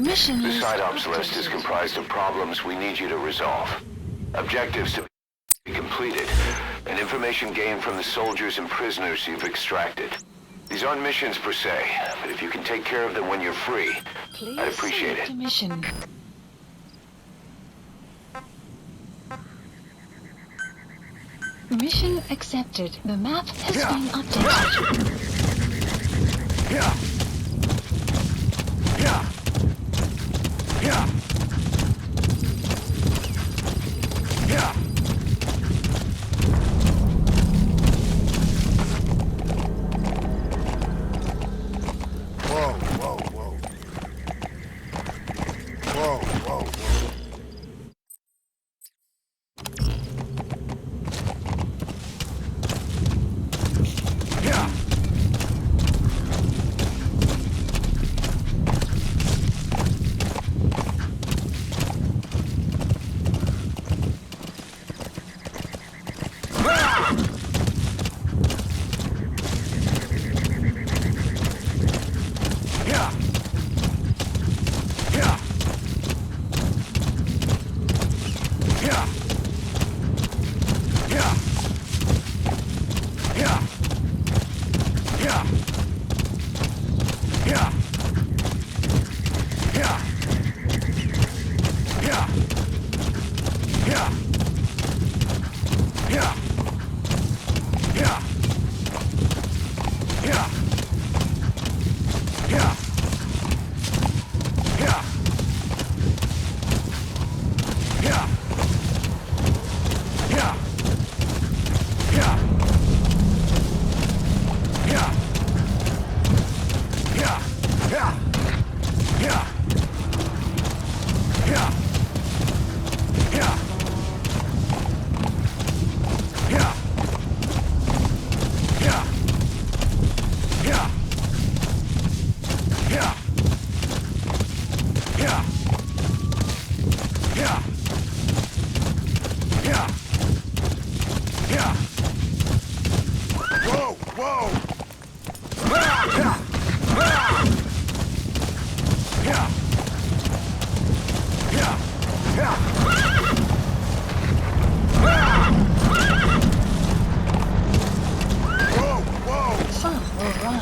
Mission The is site ops list is active. comprised of problems we need you to resolve. Objectives to be completed, and information gained from the soldiers and prisoners you've extracted. These aren't missions per se, but if you can take care of them when you're free, Please I'd appreciate select it. a mission. Mission accepted. The map has been updated.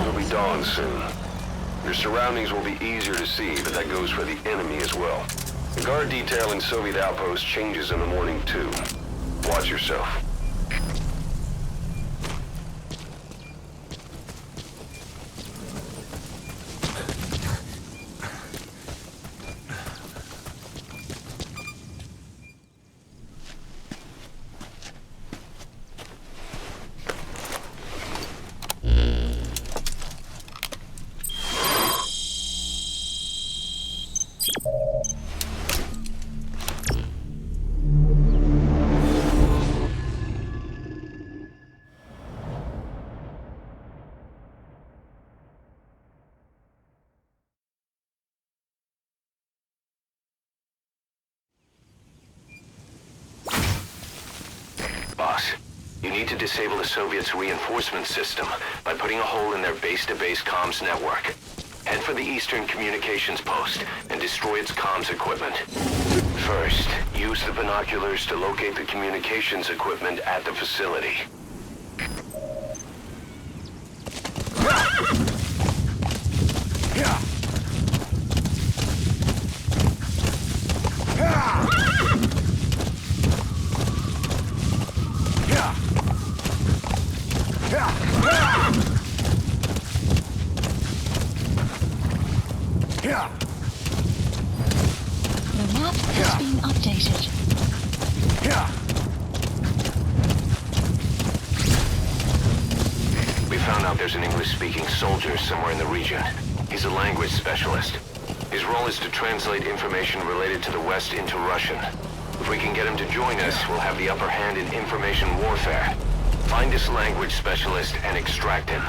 It'll be dawn soon. Your surroundings will be easier to see, but that goes for the enemy as well. The guard detail in Soviet outpost changes in the morning too. Watch yourself. Boss, you need to disable the Soviets' reinforcement system by putting a hole in their base-to-base comms network. Head for the Eastern Communications Post and destroy its comms equipment. First, use the binoculars to locate the communications equipment at the facility. The map has been updated. We found out there's an English-speaking soldier somewhere in the region. He's a language specialist. His role is to translate information related to the West into Russian. If we can get him to join us, we'll have the upper hand in information warfare. Find this language specialist and extract him.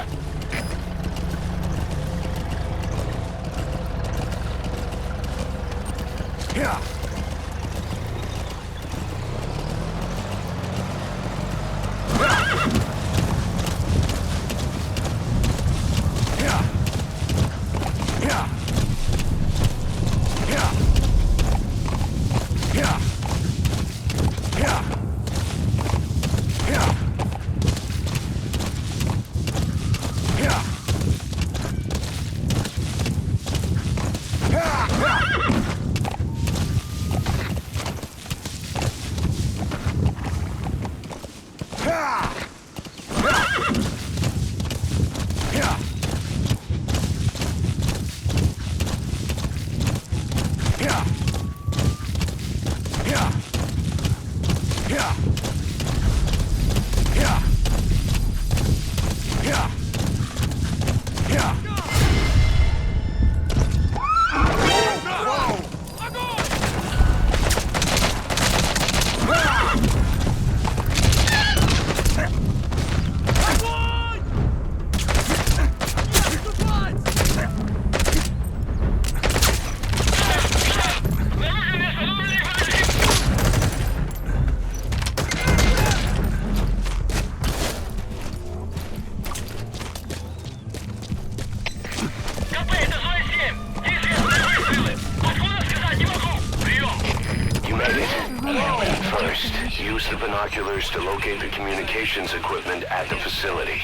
Use the binoculars to locate the communications equipment at the facility.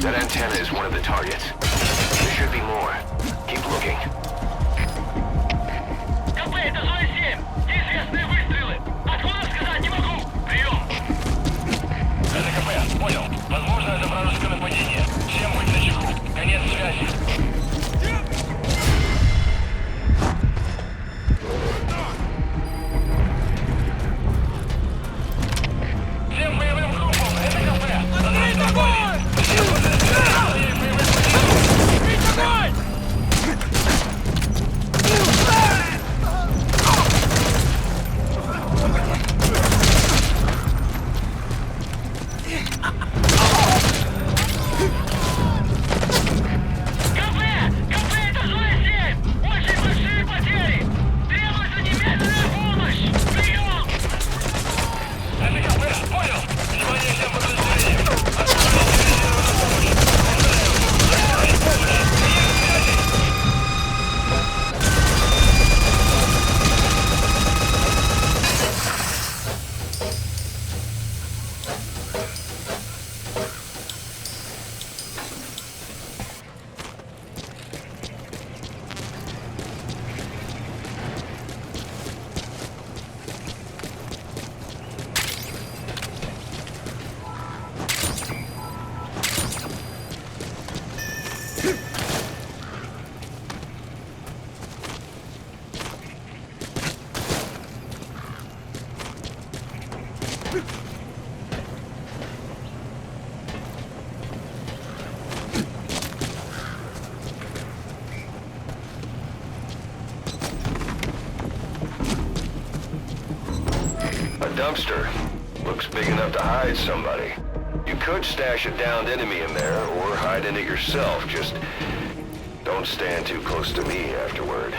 That antenna is one of the targets. There should be more. Keep looking. КП, это зона 7. Неизвестные выстрелы. Откуда сказать не могу. Прием. Это КП, понял. Возможно, это вражеское нападение. Всем быть начеку. Конец связи. Всем боевым группам, это КП. Открыть огонь! Всем подразделениям своей боевой группе. Открыть огонь! КП, это зона 7! Очень большие потери! Требуется немедленная помощь! Прием! Это КП, понял! Внимание всем подразделениям! Отправить дивизионную помощь! Повторяю, отправить помощь! Конец связи! A dumpster. Looks big enough to hide somebody. You could stash a downed enemy in there, or hide in it yourself. Just don't stand too close to me afterward.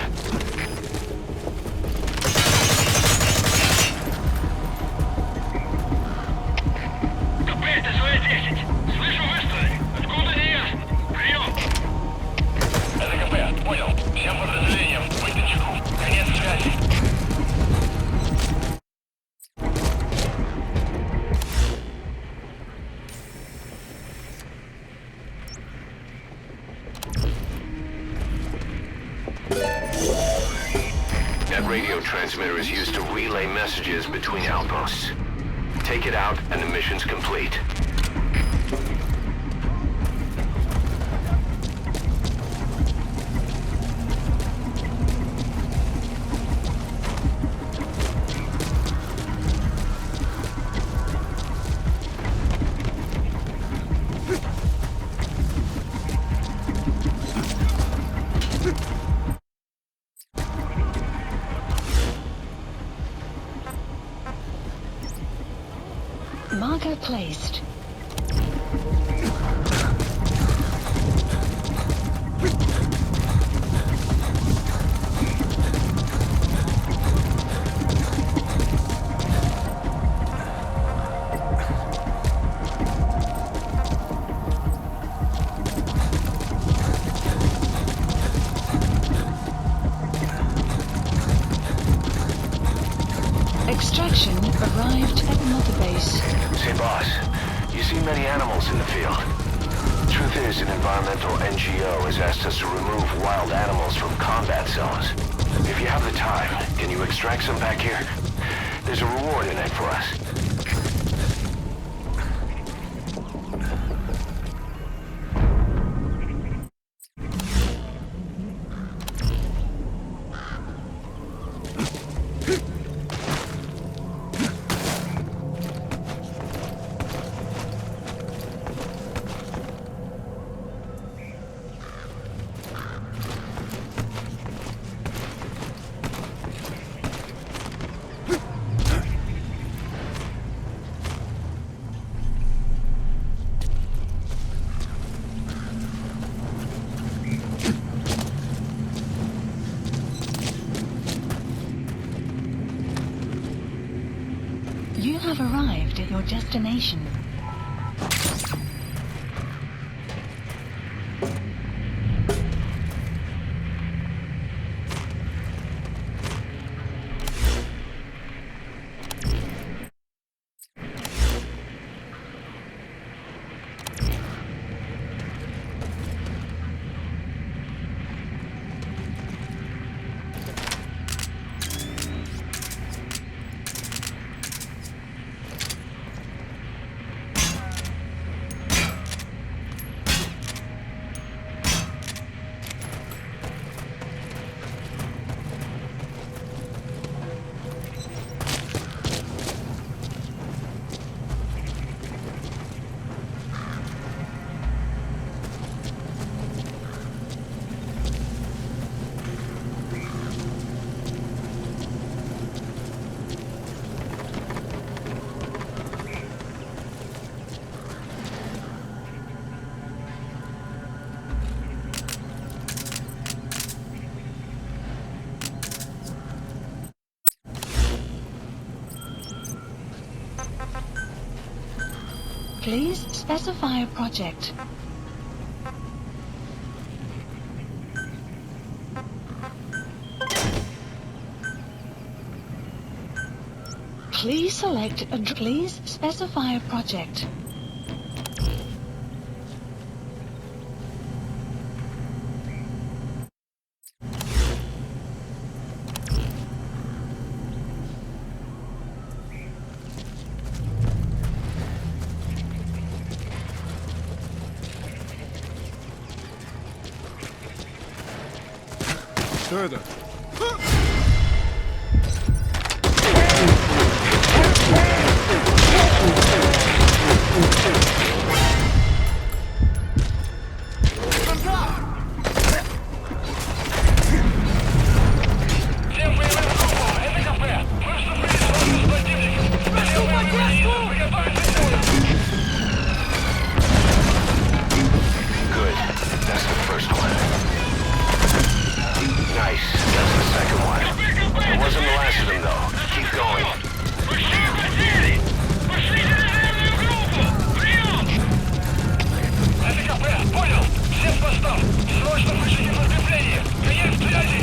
КП, это зона 10. Слышу выстрелы. Откуда не ясно. Прием. Это КП, понял. Всем подразделениям быть начеку. Конец связи. That radio transmitter is used to relay messages between outposts. Take it out and the mission's complete. Marker placed. Extraction arrived at Mother Base. Say, boss, you see many animals in the field. Truth is, an environmental NGO has asked us to remove wild animals from combat zones. If you have the time, can you extract some back here? There's a reward in it for us. You have arrived at your destination. Please specify a project. Please select a... Please specify a project. Что это? Всем боевым группам! Это КП! Мы вступили в зону с противником! Боевые границы! Приготовиться к бою! Good. That's the first one. Nice. That's the second one. It wasn't the last of them, though. Keep going. Большие потери! Пошлите резервную группу! Прием! Это КП! Понял! Всем постам! Срочно включите подкрепление! Конец связи!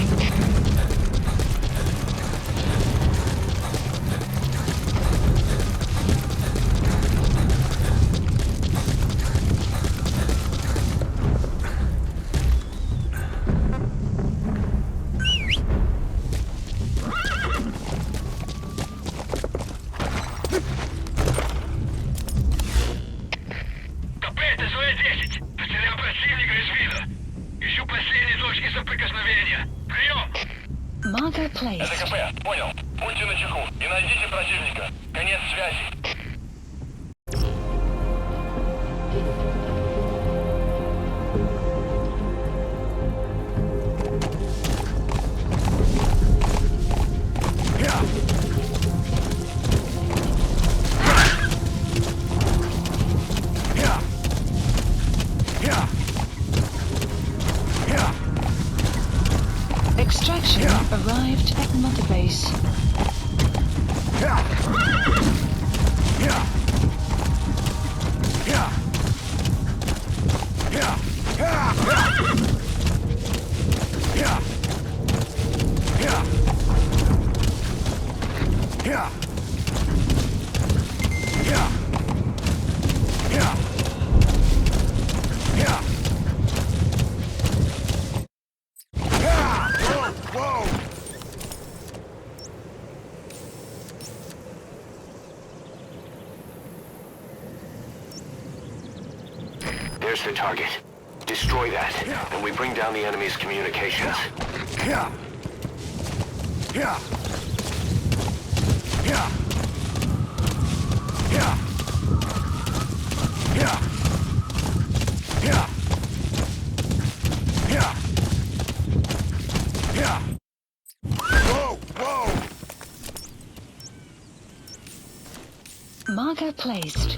КП, это ЗВ-10. Потерял противника из вида. Ищу последние точки соприкосновения. Прием! Marker Это placed. КП, понял. Будьте начеку и найдите противника. Конец связи. Extraction arrived at Mother Base. There's the target. Destroy that, and we bring down the enemy's communications. Marker placed.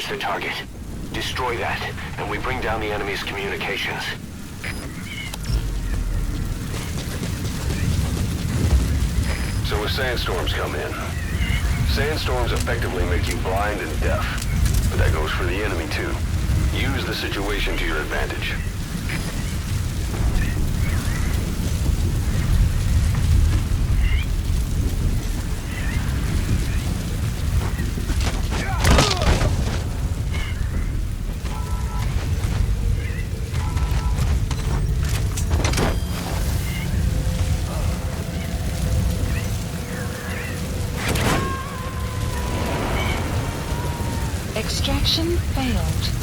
is the target. Destroy that, and we bring down the enemy's communications. So if sandstorms come in, sandstorms effectively make you blind and deaf. But that goes for the enemy too. Use the situation to your advantage. Extraction failed.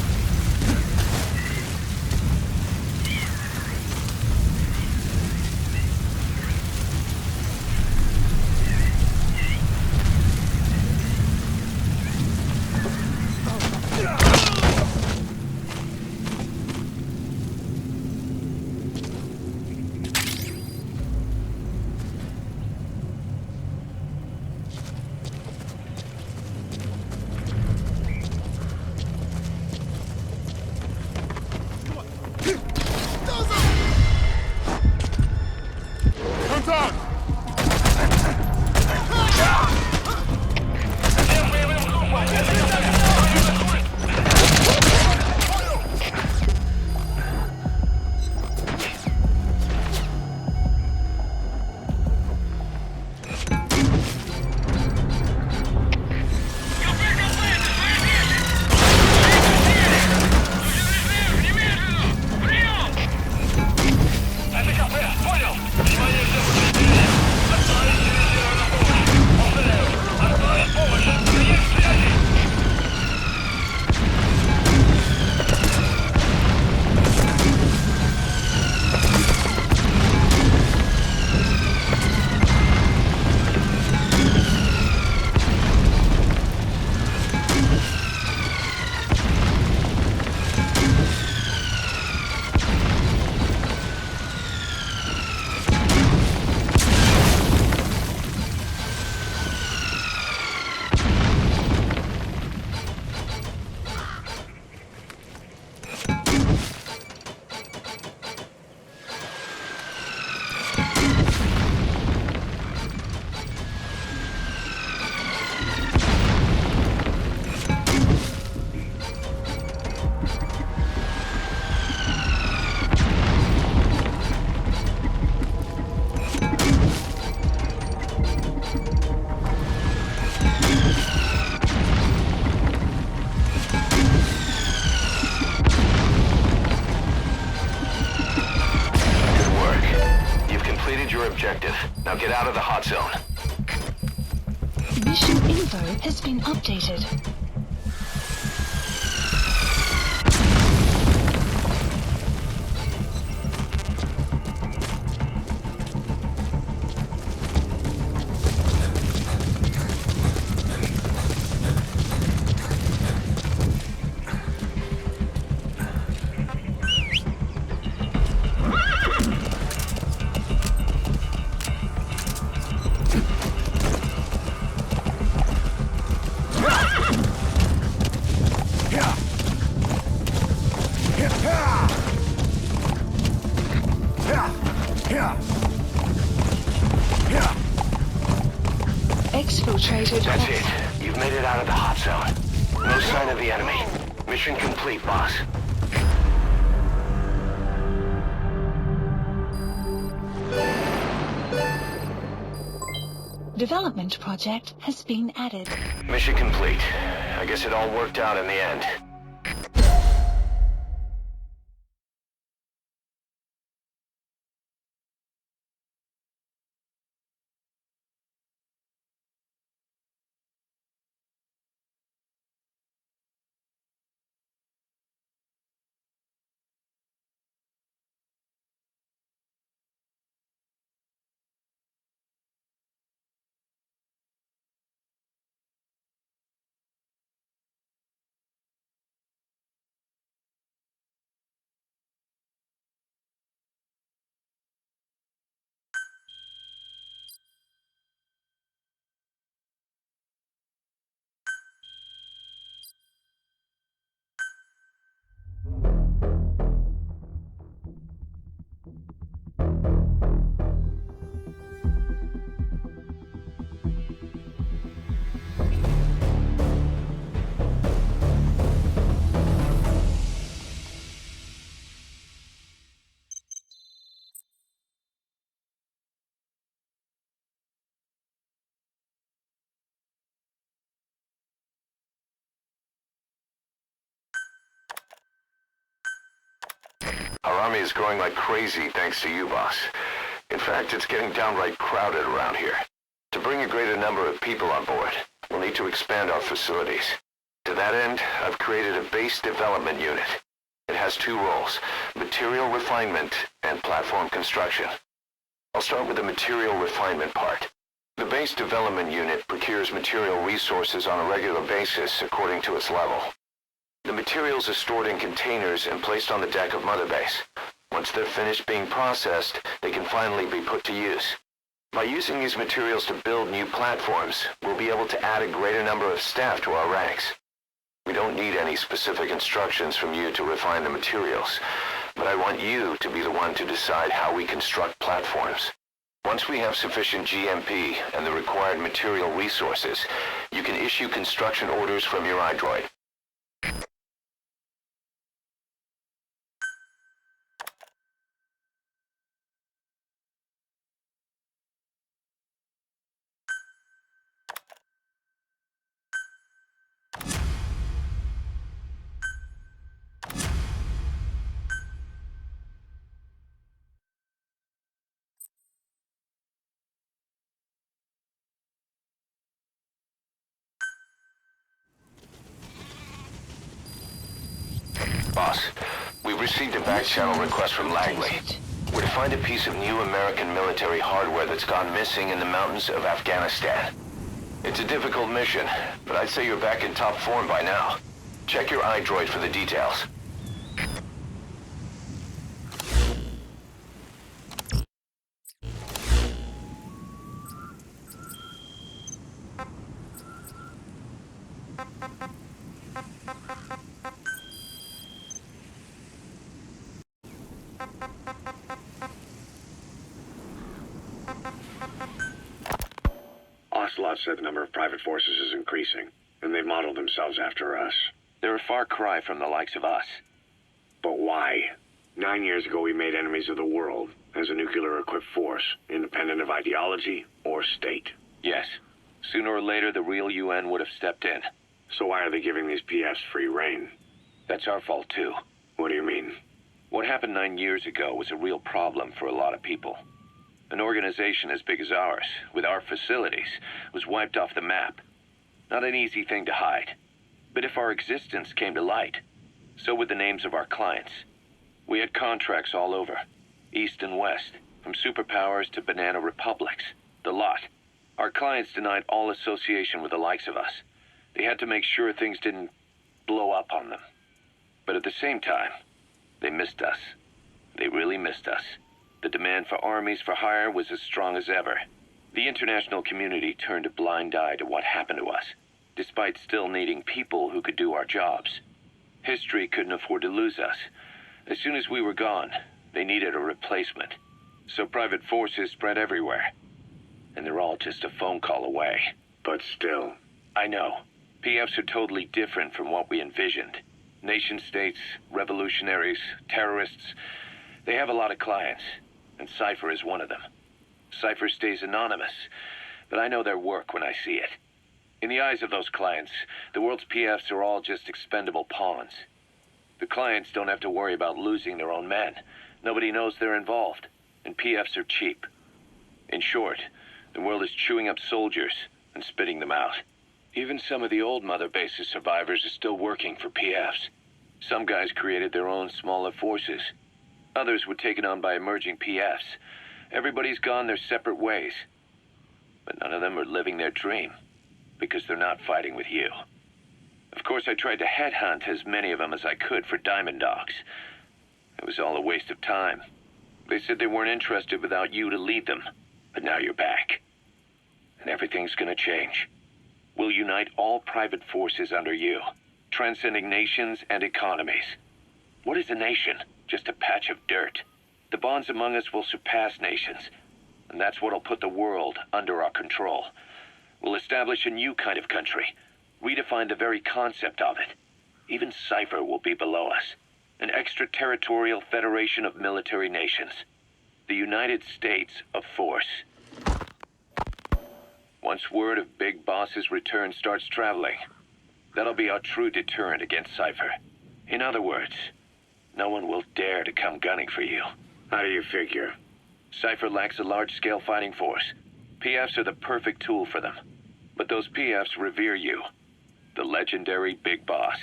objective. Now get out of the hot zone. Mission info has been updated. Exfiltrated. That's it. You've made it out of the hot zone. No sign of the enemy. Mission complete, boss. Development project has been added. Mission complete. I guess it all worked out in the end. Our army is growing like crazy thanks to you, boss. In fact, it's getting downright crowded around here. To bring a greater number of people on board, we'll need to expand our facilities. To that end, I've created a base development unit. It has two roles, material refinement and platform construction. I'll start with the material refinement part. The base development unit procures material resources on a regular basis according to its level. The materials are stored in containers and placed on the deck of Mother Base. Once they're finished being processed, they can finally be put to use. By using these materials to build new platforms, we'll be able to add a greater number of staff to our ranks. We don't need any specific instructions from you to refine the materials, but I want you to be the one to decide how we construct platforms. Once we have sufficient GMP and the required material resources, you can issue construction orders from your iDroid. Boss, we've received a back channel request from Langley. We're to find a piece of new American military hardware that's gone missing in the mountains of Afghanistan. It's a difficult mission, but I'd say you're back in top form by now. Check your iDroid for the details. Ocelot said the number of private forces is increasing, and they've modeled themselves after us. They're a far cry from the likes of us. But why? 9 years ago we made enemies of the world as a nuclear-equipped force, independent of ideology or state. Yes. Sooner or later, the real UN would have stepped in. So why are they giving these PFs free rein? That's our fault, too. What do you mean? What happened 9 years ago was a real problem for a lot of people. An organization as big as ours, with our facilities, was wiped off the map. Not an easy thing to hide. But if our existence came to light, so would the names of our clients. We had contracts all over, east and west, from superpowers to banana republics, the lot. Our clients denied all association with the likes of us. They had to make sure things didn't blow up on them. But at the same time, they missed us. They really missed us. The demand for armies for hire was as strong as ever. The international community turned a blind eye to what happened to us, despite still needing people who could do our jobs. History couldn't afford to lose us. As soon as we were gone, they needed a replacement. So private forces spread everywhere. And they're all just a phone call away. But still. I know. PFs are totally different from what we envisioned. Nation-states, revolutionaries, terrorists, they have a lot of clients. And Cypher is one of them. Cypher stays anonymous, but I know their work when I see it. In the eyes of those clients, the world's PFs are all just expendable pawns. The clients don't have to worry about losing their own men. Nobody knows they're involved, and PFs are cheap. In short, the world is chewing up soldiers and spitting them out. Even some of the old Mother Base's survivors are still working for PFs. Some guys created their own smaller forces. Others were taken on by emerging PFs. Everybody's gone their separate ways. But none of them are living their dream, because they're not fighting with you. Of course, I tried to headhunt as many of them as I could for Diamond Dogs. It was all a waste of time. They said they weren't interested without you to lead them. But now you're back. And everything's gonna change. We'll unite all private forces under you, transcending nations and economies. What is a nation? Just a patch of dirt. The bonds among us will surpass nations, and that's what'll put the world under our control. We'll establish a new kind of country, redefine the very concept of it. Even Cypher will be below us, an extraterritorial federation of military nations. The United States of Force. Once word of Big Boss's return starts traveling, that'll be our true deterrent against Cypher. In other words, no one will dare to come gunning for you. How do you figure? Cypher lacks a large-scale fighting force. PFs are the perfect tool for them. But those PFs revere you. The legendary Big Boss.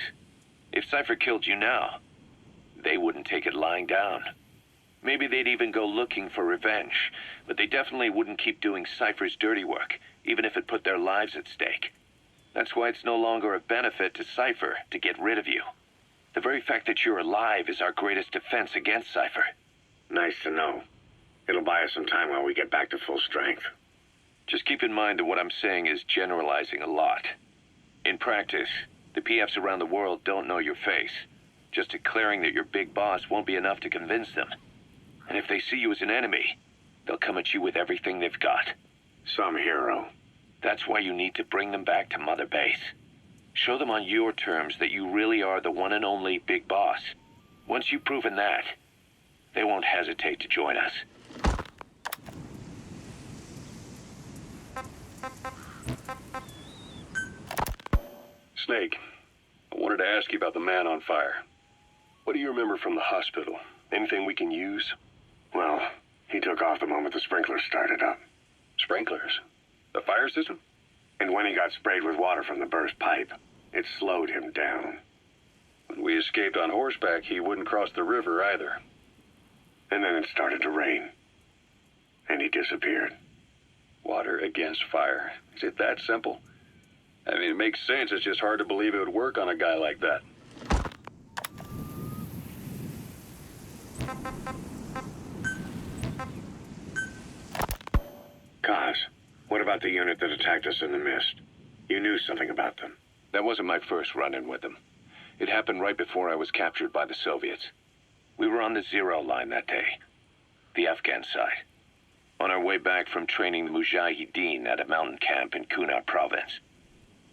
If Cypher killed you now, they wouldn't take it lying down. Maybe they'd even go looking for revenge, but they definitely wouldn't keep doing Cypher's dirty work, even if it put their lives at stake. That's why it's no longer a benefit to Cypher to get rid of you. The very fact that you're alive is our greatest defense against Cypher. Nice to know. It'll buy us some time while we get back to full strength. Just keep in mind that what I'm saying is generalizing a lot. In practice, the PFs around the world don't know your face. Just declaring that you're Big Boss won't be enough to convince them. And if they see you as an enemy, they'll come at you with everything they've got. Some hero. That's why you need to bring them back to Mother Base. Show them on your terms that you really are the one and only Big Boss. Once you've proven that, they won't hesitate to join us. Snake, I wanted to ask you about the man on fire. What do you remember from the hospital? Anything we can use? Well, he took off the moment the sprinklers started up. Sprinklers? The fire system? And when he got sprayed with water from the burst pipe, it slowed him down. When we escaped on horseback, he wouldn't cross the river either. And then it started to rain. And he disappeared. Water against fire. Is it that simple? I mean, it makes sense. It's just hard to believe it would work on a guy like that. Kaz, what about the unit that attacked us in the mist? You knew something about them. That wasn't my first run-in with them. It happened right before I was captured by the Soviets. We were on the zero line that day, the Afghan side, on our way back from training the Mujahideen at a mountain camp in Kunar province.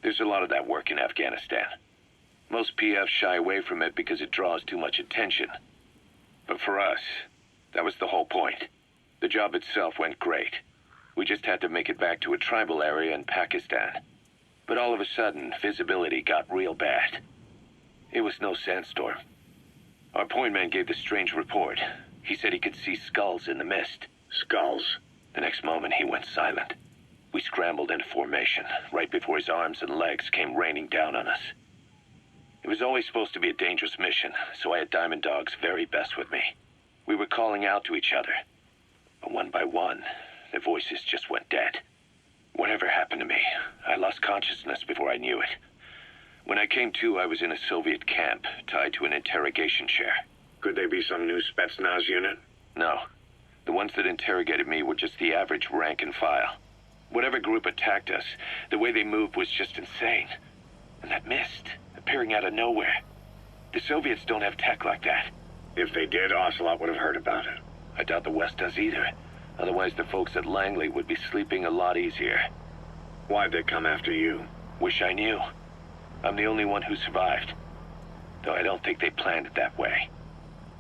There's a lot of that work in Afghanistan. Most PFs shy away from it because it draws too much attention. But for us, that was the whole point. The job itself went great. We just had to make it back to a tribal area in Pakistan. But all of a sudden, visibility got real bad. It was no sandstorm. Our point man gave this strange report. He said he could see skulls in the mist. Skulls? The next moment, he went silent. We scrambled into formation, right before his arms and legs came raining down on us. It was always supposed to be a dangerous mission, so I had Diamond Dog's very best with me. We were calling out to each other. But one by one, the voices just went dead. Whatever happened to me, I lost consciousness before I knew it. When I came to, I was in a Soviet camp, tied to an interrogation chair. Could they be some new Spetsnaz unit? No. The ones that interrogated me were just the average rank and file. Whatever group attacked us, the way they moved was just insane. And that mist, appearing out of nowhere. The Soviets don't have tech like that. If they did, Ocelot would have heard about it. I doubt the West does either. Otherwise, the folks at Langley would be sleeping a lot easier. Why'd they come after you? Wish I knew. I'm the only one who survived. Though I don't think they planned it that way.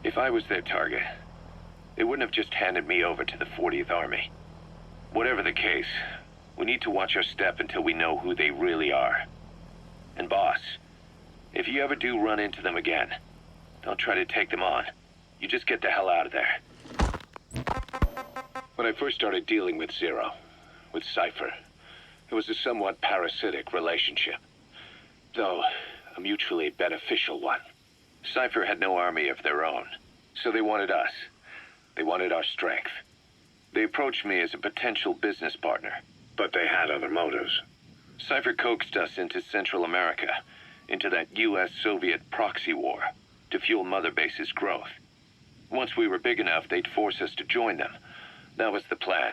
If I was their target, they wouldn't have just handed me over to the 40th Army. Whatever the case, we need to watch our step until we know who they really are. And boss, if you ever do run into them again, don't try to take them on. You just get the hell out of there. When I first started dealing with Zero, with Cypher, it was a somewhat parasitic relationship. Though, a mutually beneficial one. Cypher had no army of their own, so they wanted us. They wanted our strength. They approached me as a potential business partner. But they had other motives. Cypher coaxed us into Central America, into that U.S.-Soviet proxy war, to fuel Mother Base's growth. Once we were big enough, they'd force us to join them. That was the plan.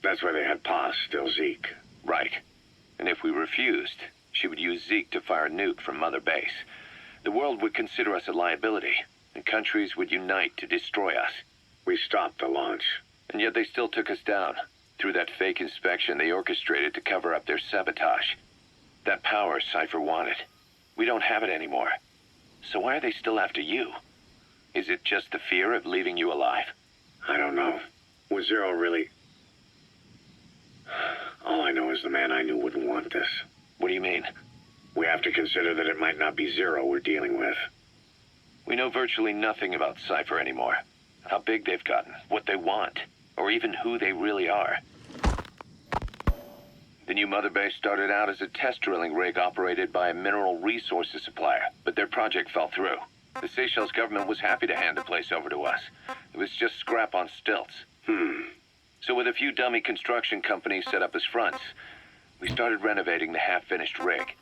That's why they had Paz, still Zeke. Right. And if we refused, she would use Zeke to fire a nuke from Mother Base. The world would consider us a liability, and countries would unite to destroy us. We stopped the launch. And yet they still took us down, through that fake inspection they orchestrated to cover up their sabotage. That power Cypher wanted. We don't have it anymore. So why are they still after you? Is it just the fear of leaving you alive? I don't know. Was Zero really... All I know is the man I knew wouldn't want this. What do you mean? We have to consider that it might not be Zero we're dealing with. We know virtually nothing about Cypher anymore. How big they've gotten, what they want, or even who they really are. The new mother base started out as a test drilling rig operated by a mineral resources supplier, but their project fell through. The Seychelles government was happy to hand the place over to us. It was just scrap on stilts. So with a few dummy construction companies set up as fronts, we started renovating the half-finished rig.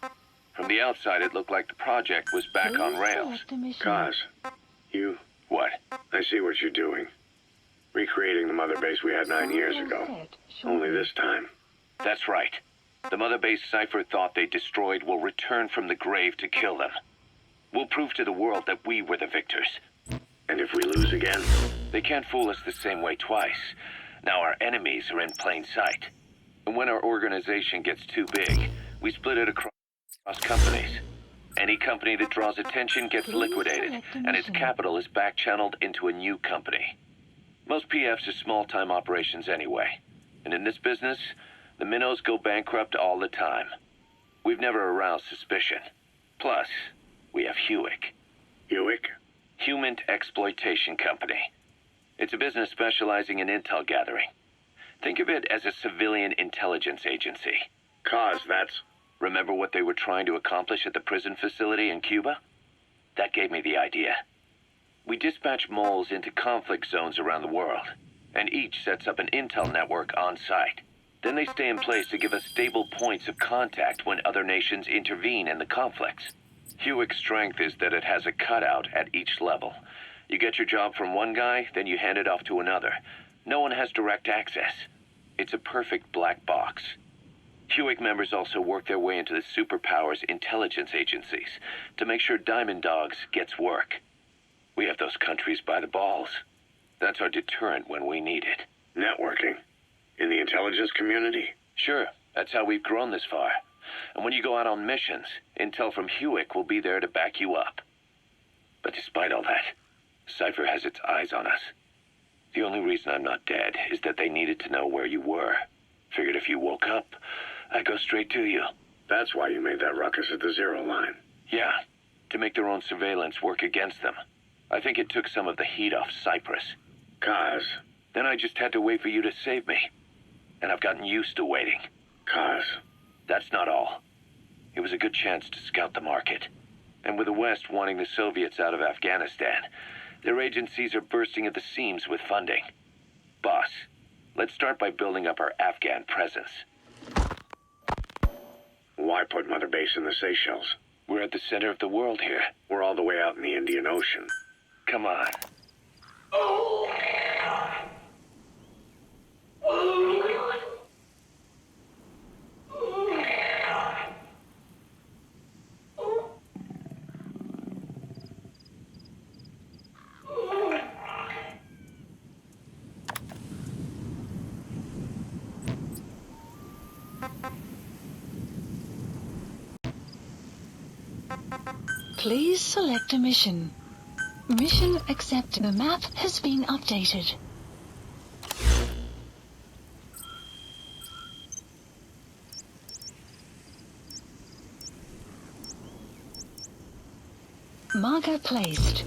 From the outside, it looked like the project was back on rails. Kaz, you... What? I see what you're doing. Recreating the mother base we had 9 years ago. Only this time. That's right. The mother base Cypher thought they destroyed will return from the grave to kill them. We'll prove to the world that we were the victors. And if we lose again? They can't fool us the same way twice. Now our enemies are in plain sight. And when our organization gets too big, we split it across companies. Any company that draws attention gets liquidated, and its capital is back-channeled into a new company. Most PFs are small-time operations anyway. And in this business, the minnows go bankrupt all the time. We've never aroused suspicion. Plus, we have Hewick. Hewick? Human Exploitation Company. It's a business specializing in intel gathering. Think of it as a civilian intelligence agency. Kaz, that's... Remember what they were trying to accomplish at the prison facility in Cuba? That gave me the idea. We dispatch moles into conflict zones around the world, and each sets up an intel network on site. Then they stay in place to give us stable points of contact when other nations intervene in the conflicts. Hewick's strength is that it has a cutout at each level. You get your job from one guy, then you hand it off to another. No one has direct access. It's a perfect black box. Hewick members also work their way into the superpowers intelligence agencies to make sure Diamond Dogs gets work. We have those countries by the balls. That's our deterrent when we need it. Networking? In the intelligence community? Sure, that's how we've grown this far. And when you go out on missions, intel from Hewick will be there to back you up. But despite all that, Cypher has its eyes on us. The only reason I'm not dead is that they needed to know where you were. Figured if you woke up, I'd go straight to you. That's why you made that ruckus at the zero line. Yeah, to make their own surveillance work against them. I think it took some of the heat off Cyprus. Kaz. Then I just had to wait for you to save me. And I've gotten used to waiting. Kaz. That's not all. It was a good chance to scout the market. And with the West wanting the Soviets out of Afghanistan, their agencies are bursting at the seams with funding. Boss, let's start by building up our Afghan presence. Why put Mother Base in the Seychelles? We're at the center of the world here. We're all the way out in the Indian Ocean. Come on. Please select a mission. Mission accepted. The map has been updated. Marker placed.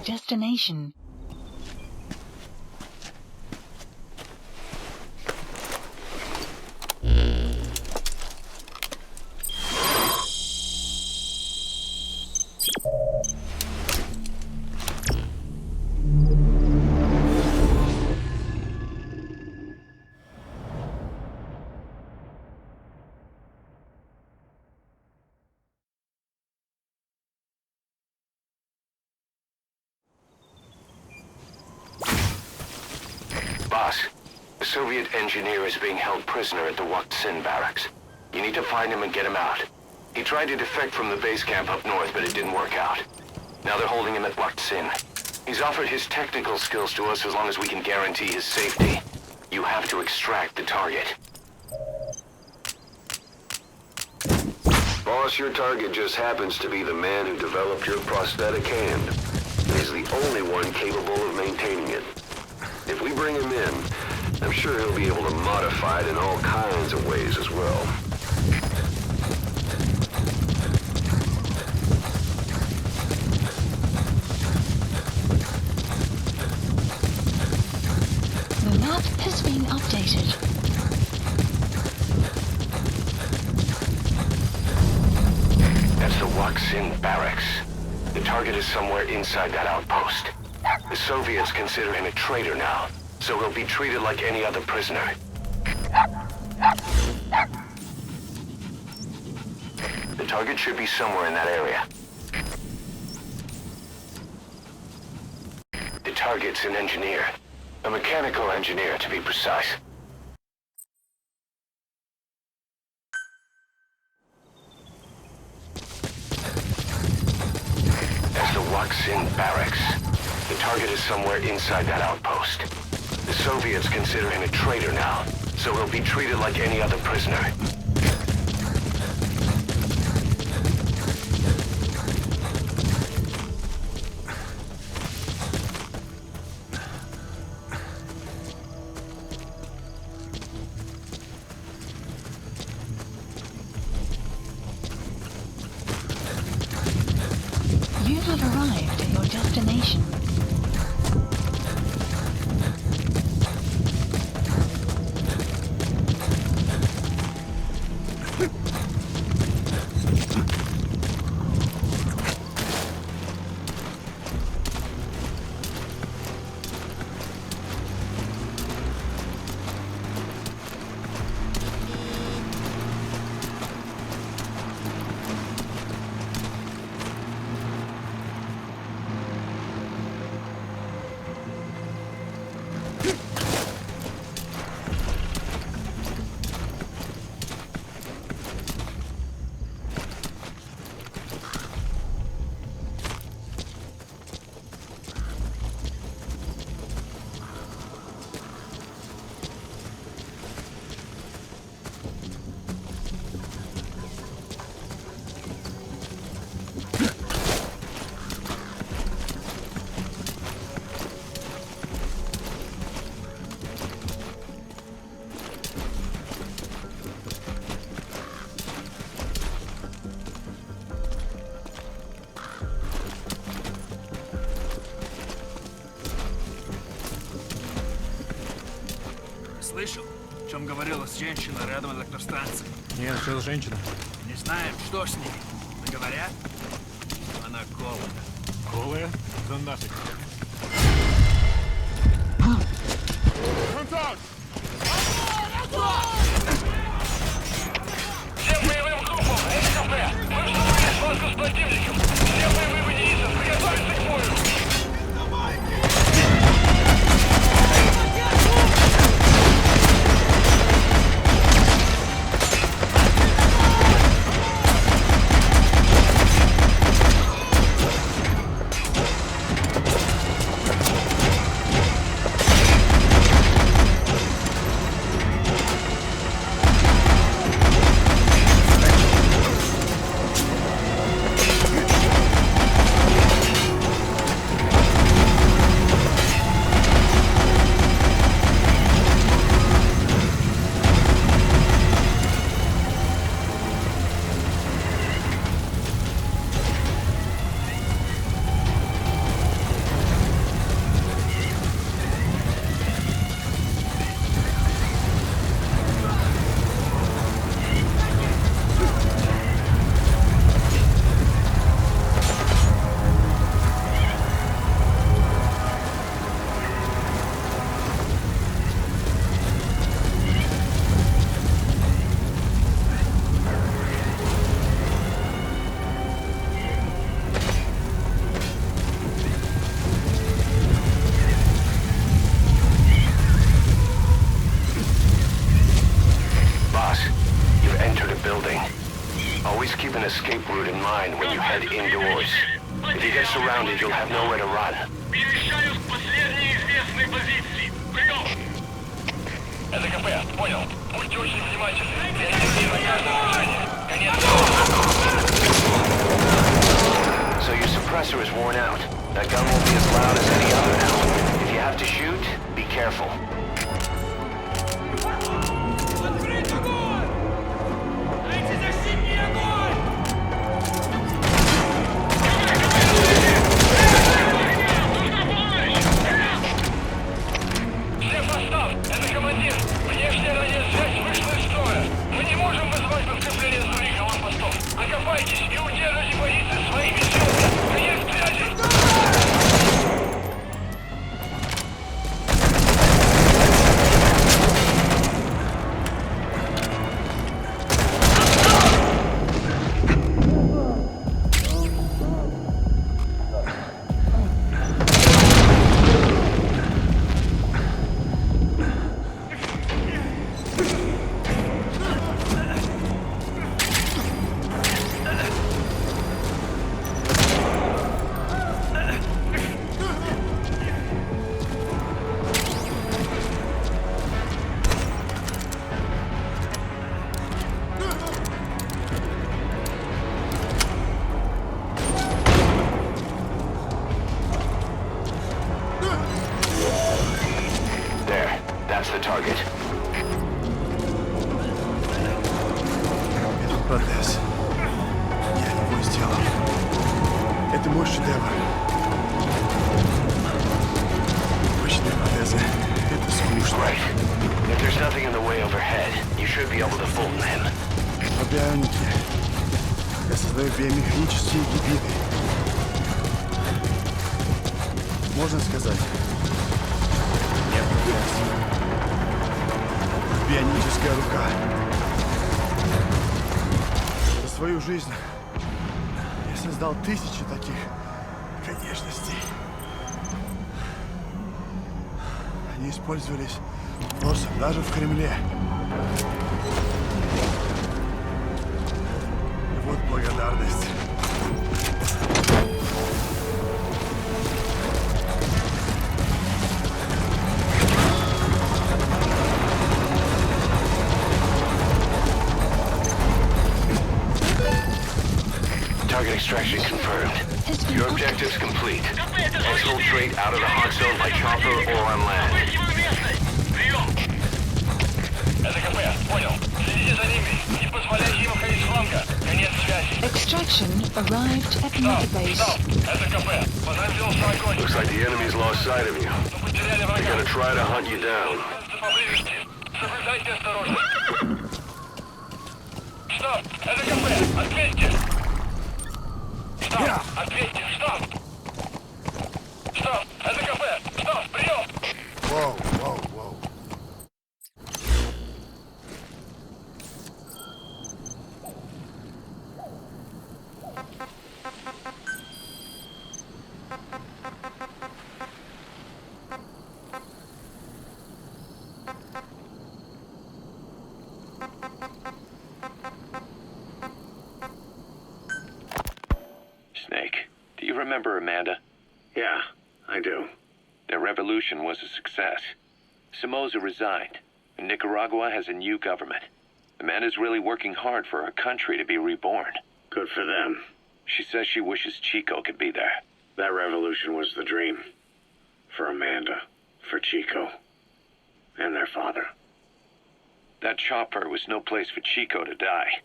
your destination. Boss, a Soviet engineer is being held prisoner at the Waksin barracks. You need to find him and get him out. He tried to defect from the base camp up north, but it didn't work out. Now they're holding him at Waksin. He's offered his technical skills to us as long as we can guarantee his safety. You have to extract the target. Boss, your target just happens to be the man who developed your prosthetic hand. He's the only one capable of maintaining it. If we bring him in, I'm sure he'll be able to modify it in all kinds of ways as well. The map has been updated. That's the Waksin barracks. The target is somewhere inside that outpost. The Soviets consider him a traitor now, so he'll be treated like any other prisoner. The target should be somewhere in that area. The target's an engineer. A mechanical engineer, to be precise. That's the Waksin barracks. The target is somewhere inside that outpost. The Soviets consider him a traitor now, so he'll be treated like any other prisoner. You have arrived at your destination. Слышал, о чем говорила женщина рядом от электростанции? Нет, что за женщина? Не знаем, что с ней. Но говорят, она голая. Голая? Да нафиг. Всем боевым группам, СКП! Мы вступили в схватку с противником! Все боевые единицы приготовиться к бою! Always keep an escape route in mind when you head indoors. If you get surrounded, you'll have nowhere to run. Перемещаюсь к последней известной позиции. Прием! Это КП, понял. Будьте очень внимательны. Реагируйте на каждое движение. Конец. So your suppressor is worn out. That gun won't be as loud as any other now. If you have to shoot, be careful. Открыть огонь! Дайте защитный огонь! Шеф, состав! Это командир! Внешняя радиосвязь вышла из строя! Мы не можем вызвать подкрепление с других аванпостов! Окопайтесь и удержите позиции своими силами! Конец связи! That's the target. Протез. Я его сделал. Это мой шедевр. Обычные протезы. Это скучно. Right. If there's nothing in the way overhead, you should be able to fold them in. А бионики. Я создаю биомеханические гибриды. Можно сказать? Нет, протез. Бионическая рука. За свою жизнь я создал тысячи таких конечностей. Они использовались просто даже в Кремле. И вот благодарность. Target extraction confirmed. Your objective's complete. Exfiltrate out of the hot zone by chopper or on land. Прием! Это КП, понял. Следите за ними. Не позволяйте им ходить с фланга. Конец связи. Extraction arrived at Стоп, Mother стоп. Base. Это КП. Понадобился огонь. Looks like the enemy's lost sight of you. Мы потеряли They're врага. gonna try to hunt you down. Поблизости. Соблюдайте осторожность. Стоп! Это КП! Ответьте! Стоп! Ответьте! Стоп! Стоп! Это КП! Стоп! Прием! Воу, воу, воу. Snake, do you remember Amanda? Yeah, I do. Their revolution was a success. Somoza resigned, and Nicaragua has a new government. Amanda's really working hard for her country to be reborn. Good for them. She says she wishes Chico could be there. That revolution was the dream. For Amanda, for Chico, and their father. That chopper was no place for Chico to die.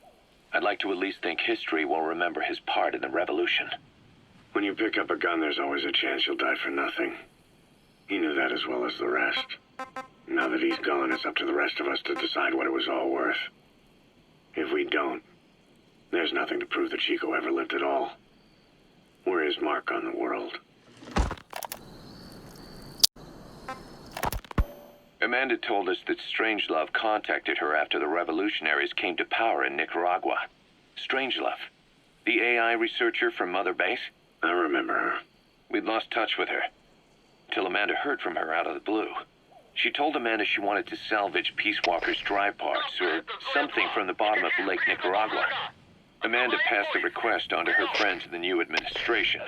I'd like to at least think history will remember his part in the revolution. When you pick up a gun, there's always a chance you'll die for nothing. He knew that as well as the rest. Now that he's gone, it's up to the rest of us to decide what it was all worth. If we don't, there's nothing to prove that Chico ever lived at all. We're his mark on the world. Amanda told us that Strangelove contacted her after the revolutionaries came to power in Nicaragua. Strangelove, the AI researcher from Mother Base? I remember her. We'd lost touch with her, till Amanda heard from her out of the blue. She told Amanda she wanted to salvage Peace Walker's drive parts, or something from the bottom of Lake Nicaragua. Amanda passed the request on to her friends in the new administration.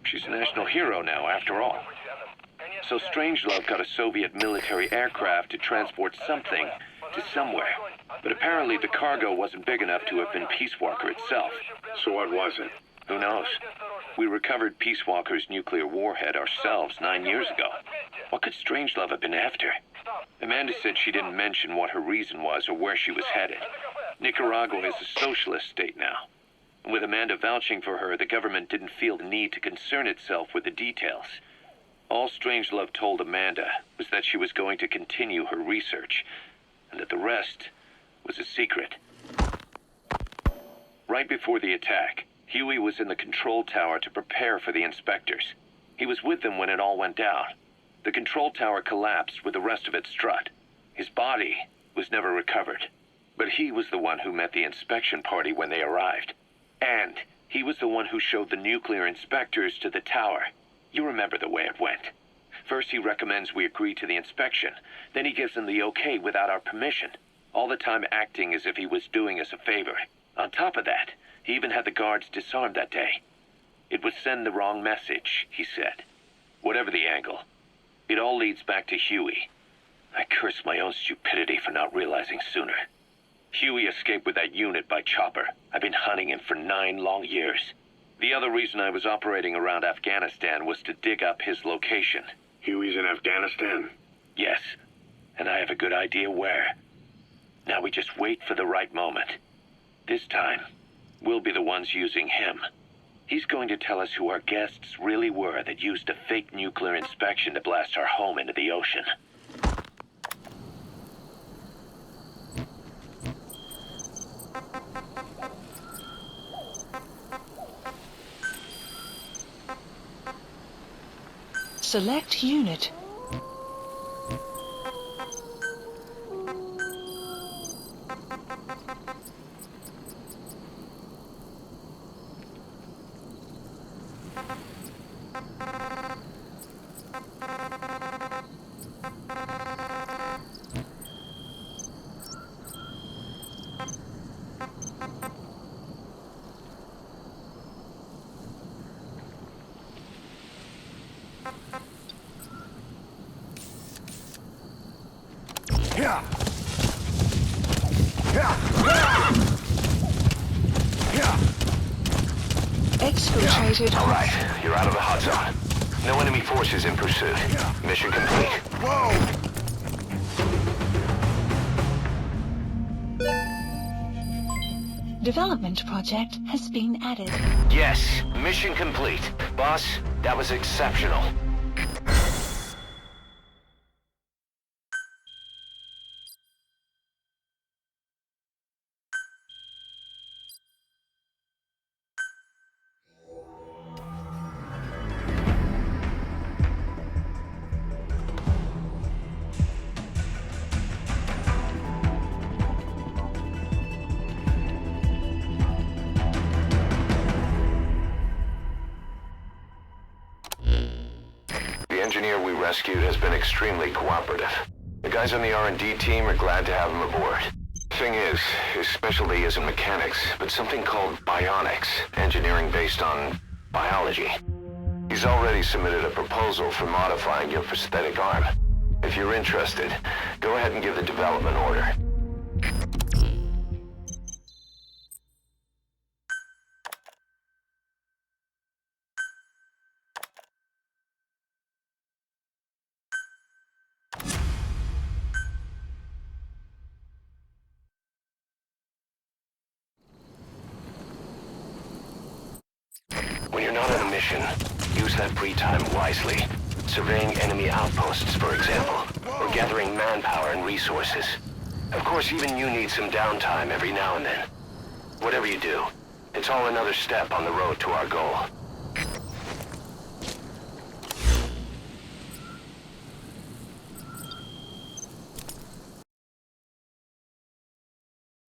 She's a national hero now, after all. So Strangelove got a Soviet military aircraft to transport something to somewhere. But apparently the cargo wasn't big enough to have been Peace Walker itself. So what was it? Who knows? We recovered Peace Walker's nuclear warhead ourselves 9 years ago. What could Strangelove have been after? Amanda said she didn't mention what her reason was or where she was headed. Nicaragua is a socialist state now. And with Amanda vouching for her, the government didn't feel the need to concern itself with the details. All Strangelove told Amanda was that she was going to continue her research, and that the rest was a secret. Right before the attack, Huey was in the control tower to prepare for the inspectors. He was with them when it all went down. The control tower collapsed with the rest of its strut. His body was never recovered. But he was the one who met the inspection party when they arrived. And he was the one who showed the nuclear inspectors to the tower. You remember the way it went. First he recommends we agree to the inspection. Then he gives them the okay without our permission. All the time acting as if he was doing us a favor. On top of that, he even had the guards disarmed that day. It would send the wrong message, he said. Whatever the angle, it all leads back to Huey. I curse my own stupidity for not realizing sooner. Huey escaped with that unit by chopper. I've been hunting him for 9 long years. The other reason I was operating around Afghanistan was to dig up his location. Huey's in Afghanistan? Yes, and I have a good idea where. Now we just wait for the right moment. This time, we'll be the ones using him. He's going to tell us who our guests really were that used a fake nuclear inspection to blast our home into the ocean. Select unit. Exfiltrated. All right, you're out of the hot zone. No enemy forces in pursuit. Mission complete. Whoa! Development project has been added. Yes, mission complete. Boss, that was exceptional. The engineer we rescued has been extremely cooperative. The guys on the R&D team are glad to have him aboard. Thing is, his specialty isn't mechanics, but something called bionics, engineering based on biology. He's already submitted a proposal for modifying your prosthetic arm. If you're interested, go ahead and give the development order. When you're not on a mission, use that free time wisely. Surveying enemy outposts, for example, or gathering manpower and resources. Of course, even you need some downtime every now and then. Whatever you do, it's all another step on the road to our goal.